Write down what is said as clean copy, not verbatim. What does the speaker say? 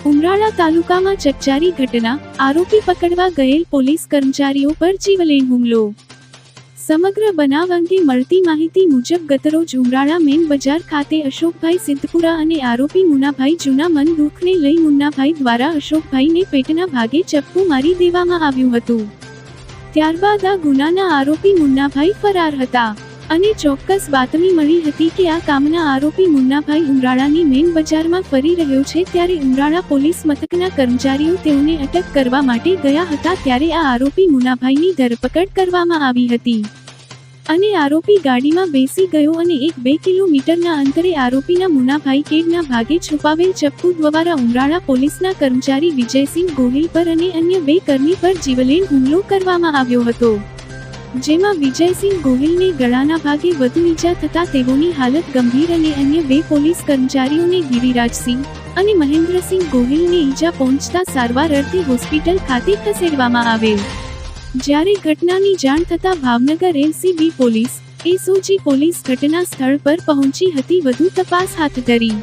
ઉમરાળા તાલુકામાં ચકચારી ઘટના, આરોપી પકડવા ગયેલ પોલીસ કર્મચારીઓ પર જીવલેણ હુમલો। સમગ્ર બનાવ અંગે મળતી માહિતી મુજબ ગતરોજ ઉમરાળા મેન બજાર ખાતે અશોકભાઈ સિદ્ધપુરા અને આરોપી મુન્નાભાઈ જૂના મન દુઃખને લઈ મુન્નાભાઈ દ્વારા અશોકભાઈને પેટના ભાગે ચપ્પુ મારી દેવામાં આવ્યું હતું। ત્યારબાદ આ ગુનાના આરોપી મુન્નાભાઈ ફરાર હતા અને ચોક્કસ બાતમી મળી હતી કે આ કામના આરોપી મુન્નાભાઈ ઉમરાળાની મેન બજારમાં ફરી રહ્યો છે। ત્યારે ઉમરાળા પોલીસ મથકના કર્મચારીઓ તેઓને અટક કરવા માટે ગયા હતા ત્યારે આ આરોપી મુન્નાભાઈની ધરપકડ કરવામાં આવી હતી અને આરોપી ગાડીમાં બેસી ગયો અને 1-2 કિલોમીટરના અંતરે આરોપીના મુન્નાભાઈ કેડના ભાગે છુપાવેલ ચપ્પુ દ્વારા ઉમરાળા પોલીસના કર્મચારી વિજયસિંહ ગોહિલ પર અને અન્ય 2 કર્મી પર જીવલેણ હુમલો કરવામાં આવ્યો હતો, જેમાં વિજયસિંહ ગોહિલને ગળાના ભાગે વધુ ઈજા થતા તેઓની હાલત ગંભીર અને અન્ય 2 પોલીસ કર્મચારીઓને ગિરિરાજસિંહ અને મહેન્દ્રસિંહ ગોહિલને ઈજા પહોંચતા સારવાર અર્થે હોસ્પિટલ ખાતે ખસેડવામાં આવેલ। જ્યારે ઘટનાની જાણ થતાં Bhavnagar LCB police, SOG police ઘટના સ્થળ પર પહોંચી હતી, વધુ તપાસ હાથ ધરી।